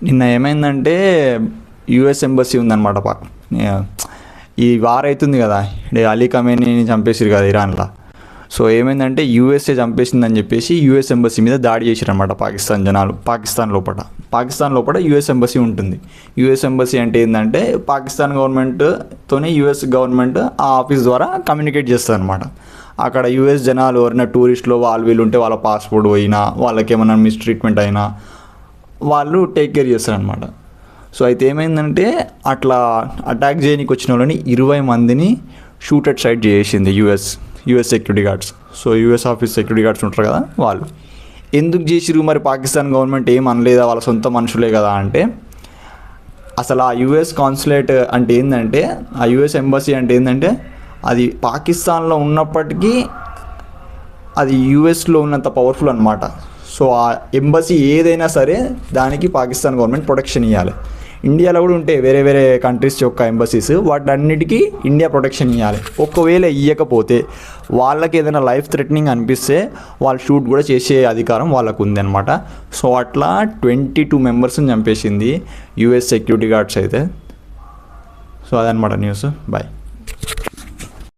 నిన్న ఏమైందంటే US embassy ఉందన్నమాట ఈ వార్ అవుతుంది కదా, అలీ ఖమేనీని చంపేసారు కదా ఇరాన్లో. సో ఏమైందంటే యూఎస్ఏ చంపేసిందని చెప్పేసి యూఎస్ ఎంబసీ మీద దాడి చేశారనమాట పాకిస్తాన్ జనాలు. పాకిస్తాన్ లోపల యూఎస్ ఎంబసీ ఉంటుంది. యూఎస్ ఎంబసీ అంటే ఏంటంటే పాకిస్తాన్ గవర్నమెంట్తోనే యూఎస్ గవర్నమెంట్ ఆ ఆఫీస్ ద్వారా కమ్యూనికేట్ చేస్తుంది అనమాట. అక్కడ యూఎస్ జనాలు ఎవరైనా టూరిస్టులు వాళ్ళు వీళ్ళు ఉంటే వాళ్ళ పాస్పోర్ట్ పోయినా, వాళ్ళకి ఏమైనా మిస్ట్రీట్మెంట్ అయినా వాళ్ళు టేక్ కేర్ చేస్తారనమాట. సో అయితే ఏమైందంటే అట్లా అటాక్ చేయడానికి వచ్చిన వాళ్ళని 20 మందిని షూట్ అట్ సైడ్ చేసింది US security guards. So US office security guards ఉంటారు కదా వాళ్ళు. ఎందుకు చేసిరు మరి? పాకిస్తాన్ గవర్నమెంట్ ఏం అనలేదా? వాళ్ళ సొంత మనుషులే కదా అంటే, అసలు ఆ యూఎస్ కాన్సులేట్ అంటే ఏంటంటే, ఆ యూఎస్ ఎంబసీ అంటే ఏంటంటే, అది పాకిస్తాన్లో ఉన్నప్పటికీ అది యూఎస్లో ఉన్నంత పవర్ఫుల్ అనమాట. సో ఆ ఎంబసీ ఏదైనా సరే దానికి పాకిస్తాన్ గవర్నమెంట్ ప్రొటెక్షన్ ఇవ్వాలి. ఇండియాలో కూడా ఉంటాయి వేరే వేరే కంట్రీస్ యొక్క ఎంబసీస్, వాటన్నిటికీ ఇండియా ప్రొటెక్షన్ ఇవ్వాలి. ఒకవేళ ఇవ్వకపోతే వాళ్ళకి ఏదైనా లైఫ్ థ్రెటనింగ్ అనిపిస్తే వాళ్ళు షూట్ కూడా చేసే అధికారం వాళ్ళకు ఉంది అనమాట. సో అట్లా 22 మెంబర్స్ని చంపేసింది యూఎస్ సెక్యూరిటీ గార్డ్స్ అయితే. సో అదనమాట న్యూస్. బాయ్.